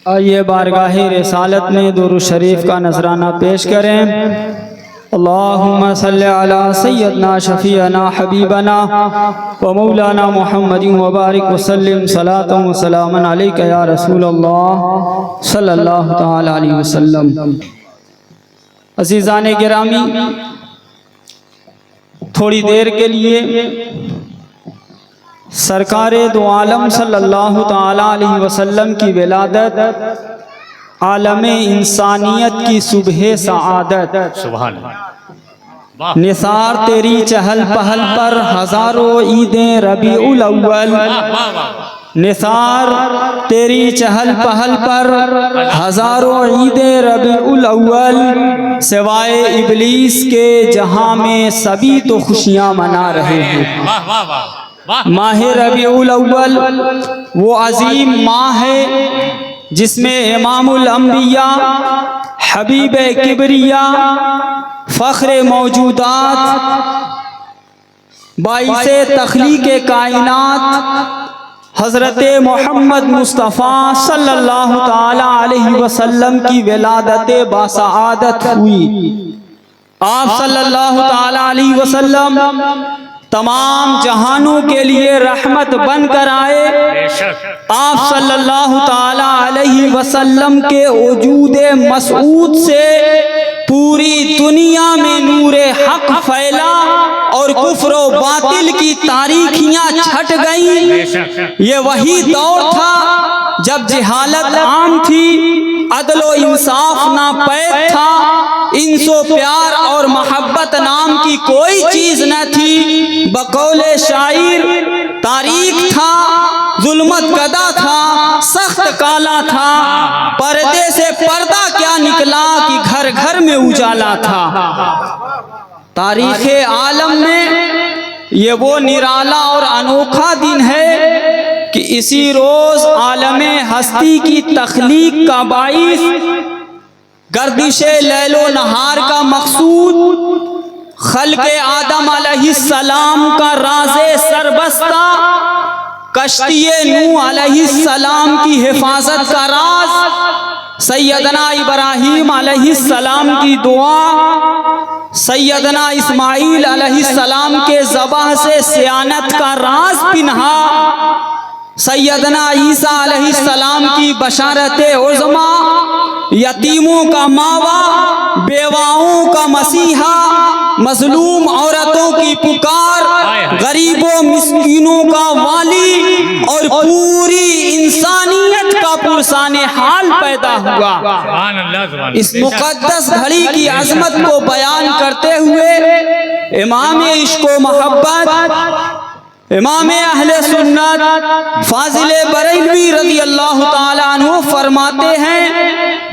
आइए बारगाह रिसालत में दुरूद शरीफ का नजराना पेश करें। अल्लाहुम्मा सल्ली अला सय्यदना शफीअना हबीबना व मौलाना मुहम्मदिन व बारिक वसल्लिम सलातन व सलामन अलैका या रसूलल्लाह सल्लल्लाहु तआला अलैहि वसल्लम। अज़ीज़ान गिरामी, थोड़ी देर के लिए सरकारे दो आलम सल्लल्लाहु तआला अलैहि वसल्लम की विलादत, आलम इंसानियत की सुबह सआदत, सुभान अल्लाह। निसार तेरी चहल पहल पर हजारों ईदें रबीउल अव्वल। निसार तेरी चहल पहल पर हजारों ईदें रबीउल अव्वल। सिवाय इबलीस के जहां में सभी तो खुशियां मना रहे हैं। वाह वाह वाह वाह। माह रबीउल अव्वल वो अजीम माह है जिसमें इमामुल अंबिया, हबीब किबरिया, फख्र मौजूदात, बाइसे तख्लीक कायनात हज़रत मोहम्मद मुस्तफ़ा सल्लल्लाहु ताला अलैहि वसल्लम की विलादत बासआदत हुई। आप सल्लल्लाहु ताला अलैहि वसल्लम तमाम जहानों के लिए रहमत बनकर आए। आप सल्लल्लाहु ताला अलैहि वसल्लम के वजूदे मसऊद से पूरी दुनिया में नूरे हक फैला और कुफ्र व बातिल की तारीखियां छट गईं। ये वही दौर था जब जहालत आम थी, अदलो इंसाफ ना पैद था, इंसो प्यार और मोहब्बत नाम की कोई चीज न थी। बकौले शायर तारीख था, जुल्मत कदा था, सख्त काला था, पर्दे से पर्दा क्या निकला कि घर घर में उजाला था। तारीखे आलम में ये वो निराला और अनोखा दिन है कि इसी रोज आलमे हस्ती की तख्लीक का बाइस, गर्दिशे लैलो नहार का मकसूद, खल्के आदम अलैहिस्सलाम का राज़े सरबस्ता, कश्तिये नूह अलैहिस्सलाम की हिफाजत का राज, सैयदना इब्राहीम अलैहिस्सलाम की दुआ, सैयदना इस्माइल अलैहिस्सलाम के ज़बाह से सियानत का राज पिन्हा, सैयदना ईसा अलैहिस्सलाम की बशारत उज़्मा, यतीमों का मावा, बेवाओं का मसीहा, मजलूम औरतों की पुकार, गरीबों मिस्कीनों का वाली और पूरी इंसानियत का पुरसाने हाल पैदा हुआ। इस मुकद्दस घड़ी की अजमत को बयान करते हुए इमाम इश्क व मोहब्बत, इमाम अहले सुन्नत फाजिले बरेलवी रज़ी अल्लाह ताला अन्हु फरमाते हैं,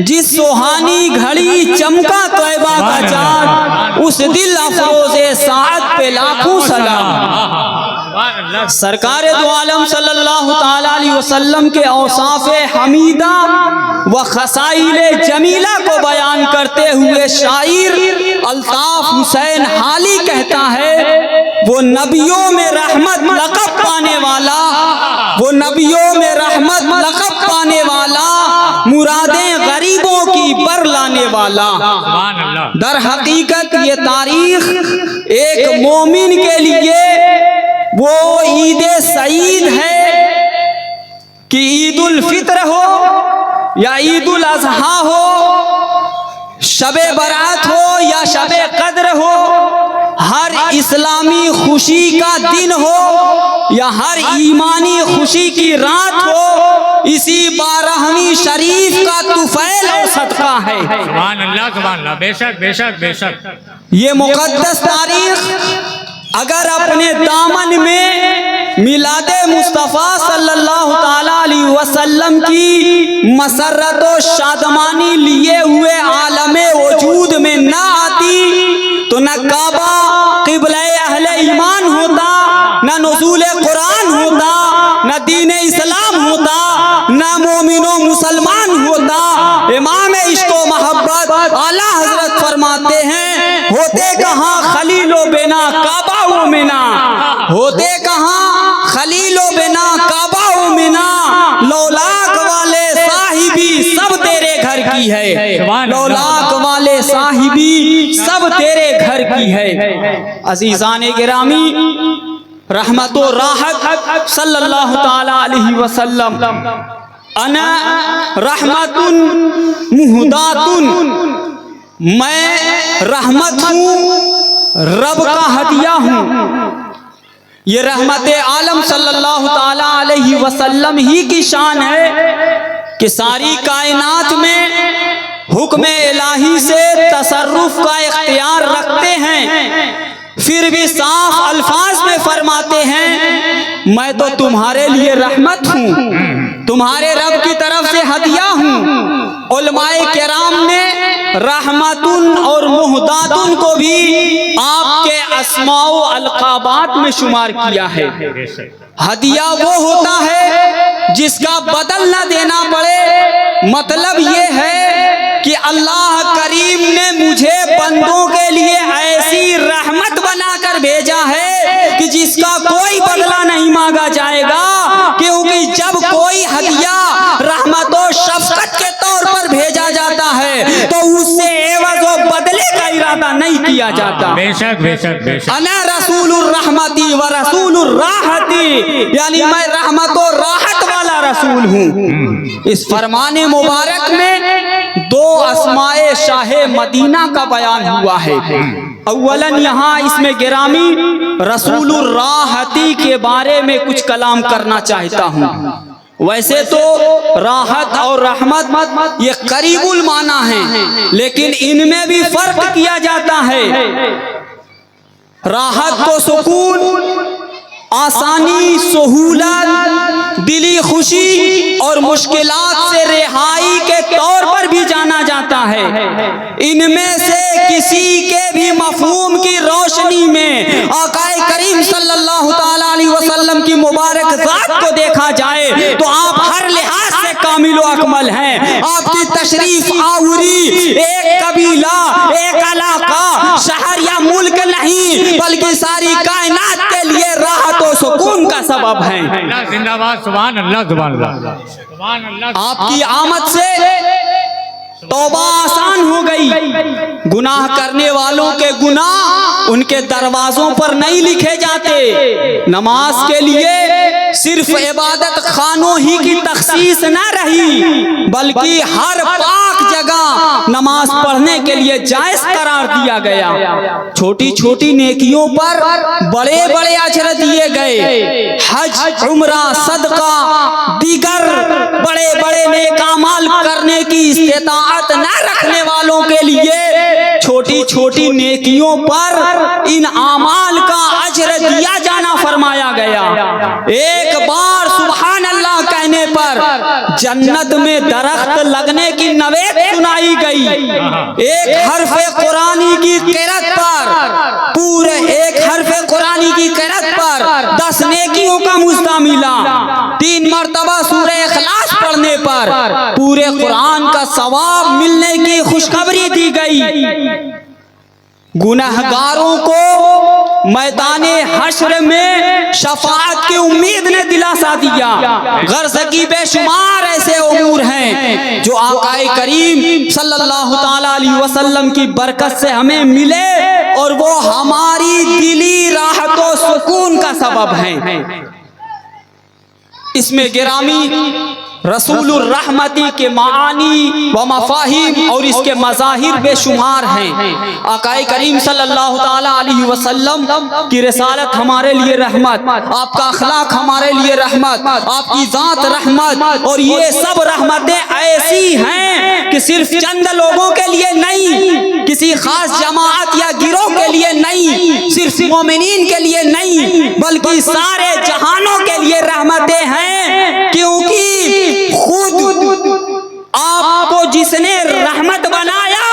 जिस सुहानी घड़ी चमका तौबा का चाँद, उस दिल अफरोज़े साअत पे लाखों सलाम। सरकारे दो आलम सल्लल्लाहु ताला अलैहि वसल्लम के औसाफ़े हमीदा व खसाइले जमीला को बयान करते हुए शायर अल्ताफ हुसैन हाली कहता है, वो नबियों में रहमत लक़ब पाने वाला, वो नबियों में रहमत लक़ब पाने वाला, मुरादें गरीबों की बर लाने वाला। दर हकीकत ये तारीख एक मोमिन के लिए वो ईद सईद है कि ईद उल फित्र हो या ईद उल अज़हा हो, शबे बरात हो या शबे कद्र हो, हर इस्लामी खुशी का दिन हो या हर ईमानी खुशी की रात हो, इसी 12वीं शरीफ का तुफैल और सदका है। सुभान अल्लाह, बेशक बेशक बेशक। ये मुकद्दस तारीख अगर अपने दामन में मिलादे मुस्तफ़ा सल्लल्लाहु ताला अलैहि वसल्लम की मसरत व शादमानी लिए हुए आलमे वजूद में न आती तो न काबा क़िबला अहले ईमान होता, न नुज़ूल कुरान होता, न दीन इस्लाम होता, न मोमिनो मुसलमान होता। इमाम इश्क व मोहब्बत आला हजरत फरमाते हैं, होते कहाँ खलीलो बिना काबा व मिना, होते कहाँ खलीलो बिना काबा व मिना, लौलाक वाले साहिबी की है, सुभान अल्लाह। लौलाक वाले साहिबी सब तेरे घर की है। अजीजान गिरामी, रहमतो राहत सल्लल्लाहु ताला अलैहि वसल्लम, अना रहमतुन मुहदातुन, मैं रहमत हूँ, रब का हदिया हूँ। ये रहमत आलम सल्लल्लाहु ताला अलैहि वसल्लम ही की शान है कि सारी कायनात में हुक्म इलाही से तसर्रुफ का इख्तियार रखते हैं, फिर भी साफ अल्फाज में फरमाते हैं मैं तो तुम्हारे लिए रहमत हूँ, तुम्हारे रब की तरफ से हदिया हूँ। उलमाए किराम ने रहमतुन और मुहदातुन को भी आपके अस्माओ अलकाबात में शुमार किया है। हदिया वो होता है जिसका बदल न देना पड़े। मतलब ये है कि अल्लाह करीम ने मुझे बंदों के लिए ऐसी रहमत बनाकर भेजा है कि जिसका कोई बदला नहीं मांगा जाएगा, क्योंकि जब कोई हदिया रहमत और शफकत के तौर पर भेजा जाता है तो उससे एवज और बदले का इरादा नहीं किया जाता। बेशक बेशक बेशक। अना रसूलुर रहमती व रसूलुर राहती, यानी मैं रहमत और राहत वाला रसूल हूँ। इस फरमाने मुबारक में दो अस्माए शाहे मदीना का बयान हुआ है। अव्वलन यहाँ इसमें गिरामी रसूलुर राहती के बारे में कुछ कलाम करना चाहता हूँ। वैसे तो राहत और रहमत ये करीबुल माना है, लेकिन इनमें भी फर्क किया जाता है। राहत को सुकून, आसानी, सहूलत, दिली खुशी और मुश्किलात से रिहाई के तौर पर भी जाना जाता है। इनमें से किसी के भी मफहूम की रोशनी में आकाए करीम सल्लल्लाहु ताला अलैहि वसल्लम की मुबारक ज़ात को देखा जाए तो आप हर लिहाज से कामिल व अकमल हैं। आपकी तशरीफ आवरी एक कबीला, एक इलाका, शहर या मुल्क नहीं बल्कि सारी कायनात के लिए राहत और सुकून का सबब है। अल्लाह जिंदाबाद, सुभान अल्लाह, सुभान अल्लाह, सुभान अल्लाह। आपकी आमद से तौबा आसान हो गई। गुनाह करने वालों के गुनाह उनके दरवाजों पर नहीं लिखे जाते। नमाज के लिए सिर्फ इबादत खानों ही की तखसीस न रही, बल्कि हर पाक जगह नमाज पढ़ने के लिए जायज करार दिया गया। छोटी छोटी नेकियों पर बड़े बड़े अजर दिए गए। हज, उम्रा, सदका, दीगर बड़े बड़े नेक अमाल करने की इस्तेताअत न रखने वालों के लिए छोटी छोटी नेकियों पर इन अमाल का अजर दिया जाना फरमाया गया। एक बार सुभान अल्लाह कहने पर जन्नत में दरख्त लगने की नवेद सुनाई गई। एक हर्फे कुरानी की किरत पर, पूरे एक हर्फे कुरानी की किरत पर 10 नेकियों का मुझदा मिला। 3 मरतबा सूरह इखलास पढ़ने पर पूरे कुरान का सवाब मिलने की खुशखबरी दी गई। गुनहगारों को मैदाने हश्र में शफाअत की उम्मीद ने दिलासा दिया। गर्ज की बेशुमार ऐसे उमूर हैं जो आकाए करीम सल्लल्लाहु ताला अलैहि वसल्लम की बरकत से हमें मिले और वो हमारी दिली राहत और सुकून का सबब हैं। इसमें गिरामी रसूलुर रहमती के मानी व मफाहिम और इसके मज़ाहिर बेशुमार हैं। आकाए करीम सल्लल्लाहु ताला अलैहि वसल्लम की रिसालत हमारे लिए रहमत, आपका अखलाक हमारे लिए रहमत, आपकी ज़ात रहमत, और ये सब रहमतें ऐसी हैं कि सिर्फ चंद लोगों के लिए नहीं, किसी खास जमाअत या गिरोह के लिए नहीं, सिर्फ मोमिनीन के लिए नहीं, बल्कि सारे जहानों के लिए रहमतें हैं। क्योंकि खुद आपको जिसने रहमत बनाया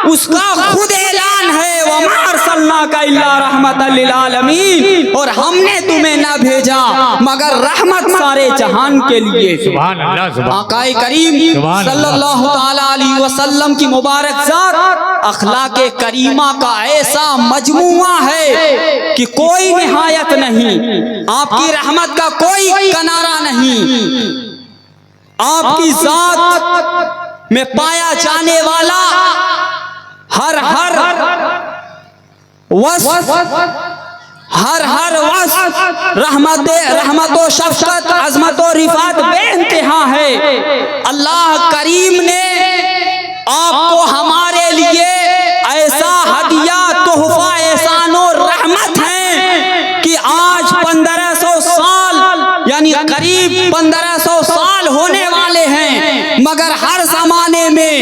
उसका खुद ऐलान है, वमा अर्सलनाका इल्ला रहमतल लिल आलमीन, और हमने तुम्हें ना भेजा मगर रहमत सारे जहान के लिए। सुभान अल्लाह, सुभान आकाए करीम सल्लल्लाहु ताला अलैहि वसल्लम की मुबारक ज़ात अखलाके करीमा का ऐसा मजमुआ है कि कोई निहायत नहीं। आपकी रहमत का कोई किनारा नहीं। आपकी ज़ात में पाया जाने वाला हर वस्फ रहमतो शफ़क़त अज़मतो रिफ़ात बेइंतहा है। अल्लाह करीम ने आपको हमारे लिए ऐसा हदिया तोहफा एहसान और रहमत है कि आज 1500 साल यानी करीब 1500 साल होने वाले हैं, मगर हर जमाने में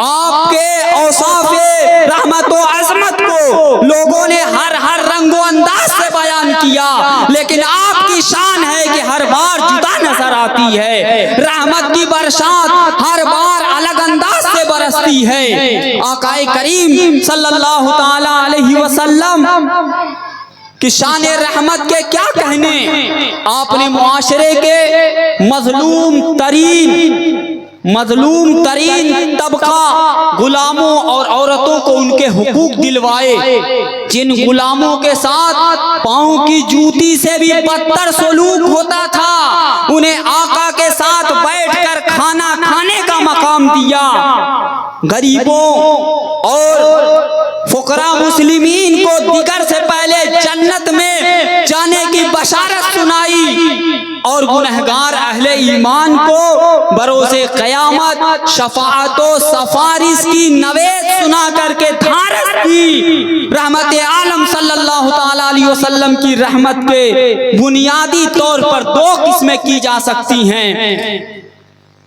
आपके औसाफ़े रहमत और अज़मत को लोगों ने हर रंगो अंदाज से बयान किया, लेकिन आपकी शान है कि हर बार जुदा नजर आती है। रहमत की बरसात हर बार अलग अंदाज से बरसती है। आकाए करीम सल्लल्लाहु ताला अलैहि वसल्लम कि शान रहमत के क्या कहने, आपने मुआशरे के मजलूम तरीन तबका गुलामों और औरतों को उनके हुकूक दिलवाए। जिन गुलामों के साथ पाँव की जूती से भी बदतर सलूक होता था, उन्हें आका के साथ बैठकर खाना खाने का मकाम दिया। गरीबों और फुकरा मुस्लिमीन को दिगर से पहले जन्नत में जाने की बशारत सुनाई और गुनहगार अहले ईमान को बरोसे क़यामत शफाअत व सफारिश की नवेद सुना करके धारस की। रहमत आलम सल्लल्लाहु ताला अलैहि वसल्लम की रहमत के बुनियादी तौर पर दो किस्में की जा सकती हैं,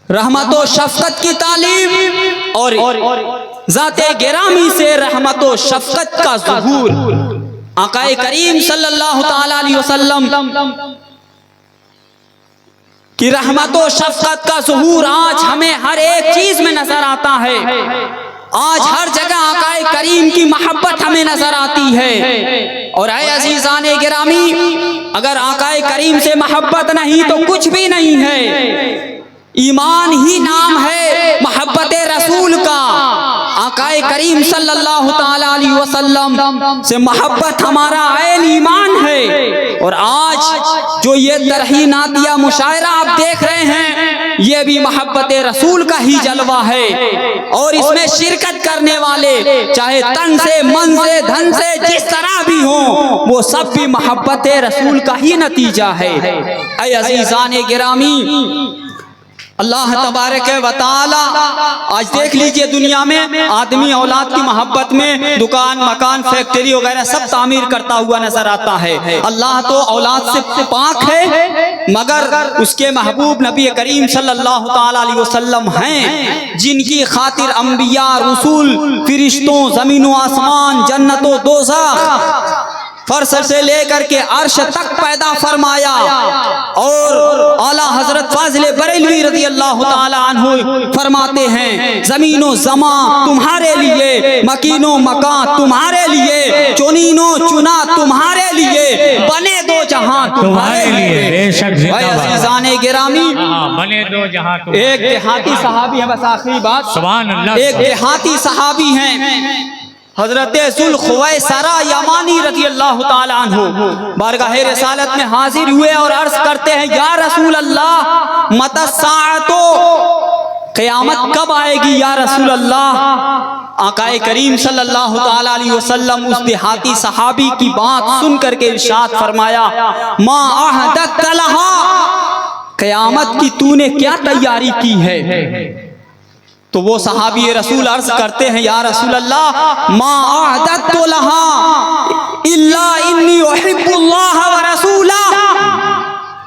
रहमत व शफ़क़त की तालीम और ज़ाते गिरामी से रहमत व शफ़क़त का ज़ुहूर। आक़ाए करीम सल्लल्लाहु ताला अलैहि वसल्लम की रहमत व शफ़क़त का ज़ुहूर आज हमें हर एक चीज में नजर आता है। आज हर जगह आक़ाए करीम की मोहब्बत हमें नजर आती है। और ऐ अज़ीज़ाने गिरामी, अगर आक़ाए करीम से मोहब्बत नहीं तो कुछ भी नहीं है। ईमान ही नाम है मोहब्बत रसूल का। आक़ाए करीम सल्लल्लाहु ताला अलैहि वसल्लम से मोहब्बत हमारा ऐन ईमान है। और आज जो ये तरही नातिया मुशायरा आप देख रहे हैं, ये भी मोहब्बत रसूल का ही जलवा है। और इसमें शिरकत करने वाले चाहे तन से, मन से, धन से, जिस तरह भी हो, वो सब भी मोहब्बत रसूल का ही नतीजा है। ऐ अज़ीज़ाने गिरामी, अल्लाह तबारक व तआला आज देख लीजिए दुनिया में आदमी औलाद की मोहब्बत में दुकान, मकान, फैक्ट्री वगैरह सब तामीर करता हुआ नजर आता है। अल्लाह तो औलाद से पाक है, मगर उसके महबूब नबी करीम सल्लल्लाहु ताला अलैहि वसल्लम हैं, जिनकी खातिर अंबिया, रसूल, फरिश्तों, ज़मीन व आसमान, जन्नत व दोज़ख, फर्श से लेकर के अर्श तक पैदा फरमाया। और आला हजरत फाजिल बरेलवी रज़ी अल्लाह ताला अन्हु फरमाते हैं, ज़मीनो ज़मा तुम्हारे लिए, मकीनो मकान तुम्हारे लिए, चुनीनो चुना तुम्हारे लिए, बने दो जहां तुम्हारे लिए। बेशक अज़ीज़ाने गिरामी, बने दो जहां। एक देहाती सहाबी है, बस आखिरी बात, सुभान अल्लाह, एक देहाती सहाबी हैं हजरत ज़ुल्ख़ुवैसरा यमानी रज़ी अल्लाह ताला अन्हु बारगाह रिसालत में हाजिर हुए और अर्ज करते हैं, या रसूल अल्लाह मतस्साअतो, क़यामत कब आएगी या रसूल अल्लाह। आक़ाए करीम सल्लल्लाहु ताला अलैहि वसल्लम उस देहाती सहाबी की बात सुन करके इरशाद फरमाया, मा अहदत लहा, क़यामत की तूने क्या तैयारी की है। तो वो सहाबी रसूल अर्ज करते हैं, या रसूल अल्लाह मा अअदतु लहा इल्ला इन्नी उहिब्बुल्लाह व रसूला,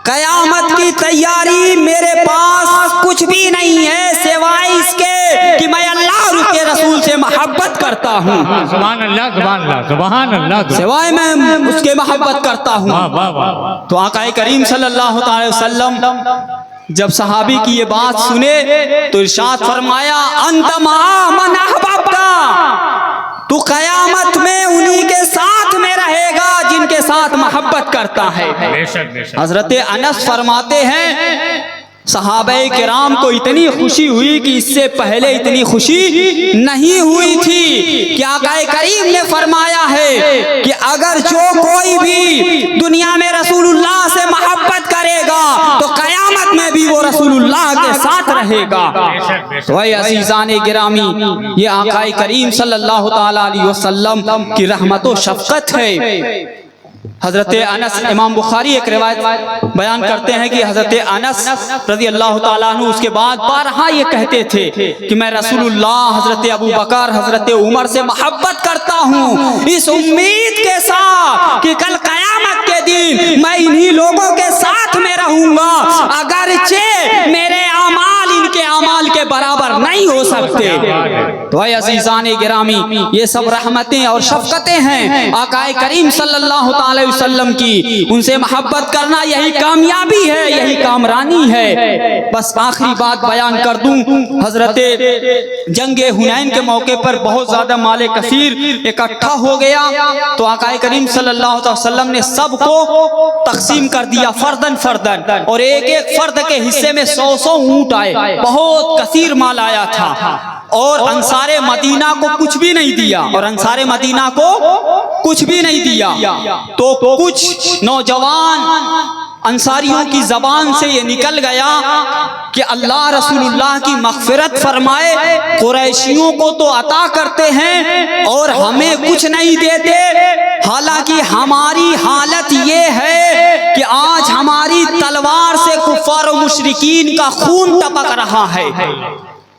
क़यामत की तैयारी मेरे पास कुछ भी नहीं है सिवाय इसके कि मैं अल्लाह और उसके रसूल से मोहब्बत करता हूँ। सुभान अल्लाह, सुभान अल्लाह, सुभान अल्लाह, सिवाय मैं उसके मोहब्बत करता हूँ। तो आक़ाए करीम सल्लल्लाहु अलैहि वसल्लम जब सहाबी की ये बात सुने तो इरशाद फरमाया, अंत मा मन अहबब्ता, तू क़यामत में उन्हीं के साथ में रहेगा जिनके साथ मोहब्बत करता है। हजरत अनस फरमाते हैं, सहाबाए किराम को इतनी खुशी हुई कि इससे पहले इतनी खुशी नहीं हुई थी। क्या आक़ाए करीम ने फरमाया है कि अगर जो कोई भी दुनिया में रसूलुल्लाह से मोहब्बत करेगा तो क़यामत में भी वो रसूलुल्लाह के साथ रहेगा। तो भाई अज़ीज़ान गिरामी, ये आकाए करीम सल्लल्लाहु ताला अलैहि वसल्लम की रहमत व शफ़क़त है। हजरत अनस, इमाम बुखारी एक रिवायत बयान करते हैं कि हजरत अनस रज़ी अल्लाह ताला अन्हु उसके बाद बारहा ये कहते थे कि मैं रसूलुल्लाह, हजरत अबू बकर, हजरत उमर से मोहब्बत करता हूँ, इस उम्मीद के साथ कि कल क़यामत के दिन मैं इन्हीं लोगों के साथ में रहूंगा, अगरचे मेरे आमाल इनके आमाल के बराबर नहीं हो सकते। तो अज़ीज़ान गिरामी, ये सब रहमतें और शफ़क़तें हैं आकाए करीम सल्लल्लाहु अलैहि वसल्लम की। उनसे मोहब्बत करना यही कामयाबी है, यही कामरानी है। बस आखिरी बात बयान कर दूं, हजरत जंगे हुनैन के मौके पर बहुत ज्यादा माले कसीर इकट्ठा हो गया, तो आकाए करीम सल्लल्लाहु अलैहि वसल्लम ने सबको तकसीम कर दिया फर्दन फर्दन, और एक एक फर्द के हिस्से में 100-100 ऊंट आए, बहुत कसीर माल आया था। और अंसारे मदीना को कुछ भी नहीं दिया, और अंसारे मदीना को कुछ भी नहीं दिया। तो कुछ नौजवान अंसारियों की जबान से ये निकल गया कि अल्लाह रसूलुल्लाह की मग़फ़िरत फरमाए, कुरैशियों को तो अता करते हैं और हमें कुछ नहीं देते। हालांकि हमारी हालत ये है कि आज हमारी तलवार से कुफ़ार और मुशरिकीन का खून टपक रहा है।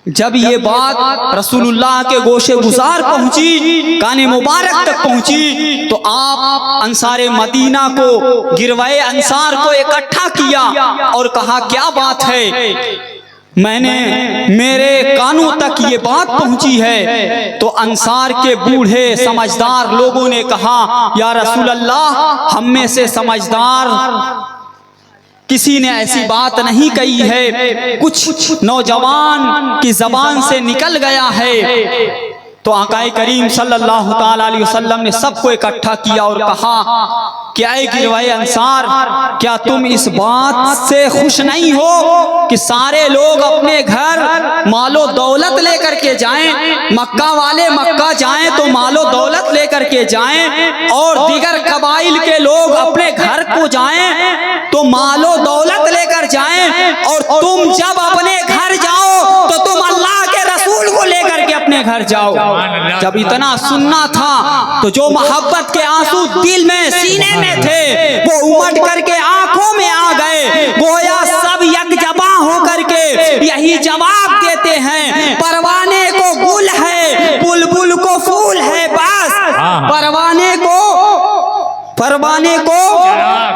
जब ये बात रसूलुल्लाह के गोशे गुजार पहुंची, काने मुबारक तक पहुंची, तो आप अंसारे मदीना को, गिरवाए अंसार को इकट्ठा किया और कहा क्या बात है, मेरे कानों तक ये बात पहुंची है। तो अंसार के बूढ़े समझदार लोगों ने कहा, या रसूल अल्लाह, हम में से समझदार किसी ने ऐसी बात नहीं कही है, कुछ नौजवान की जबान से निकल गया है। तो आकाए करीम सल्लल्लाहु ताला अलैहि वसल्लम ने सबको इकट्ठा किया और कहा, क्या गिरवाए अंसार, क्या तुम इस बात से खुश नहीं हो कि सारे लोग अपने घर मालो दौलत लेकर के जाएं, मक्का वाले मक्का जाएं तो मालो दौलत लेकर के जाएं, और दीगर कबाइल के लोग अपने घर को जाएं तो मालो दौलत लेकर जाएं, और तुम जब अपने घर जाओ तो तुम अल्लाह के रसूल को लेकर के अपने घर जाओ। जब इतना सुनना था तो जो मोहब्बत के आंसू दिल में, सीने में थे, वो उमड़ करके आंखों में आ गए। गोया सब यकजबा होकर के यही जवाब देते हैं, परवाने को गुल है, बुलबुल को फूल है, बस परवाने को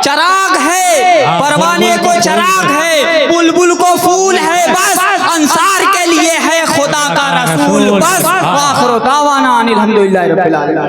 चराग है, परवाने को चराग है, बुलबुल को फूल है, बस अंसार के लिए है खुदा का रसूल, बस। आखिर दावाना अनिल हम्दुलिल्लाहि रब्बिल आलमीन।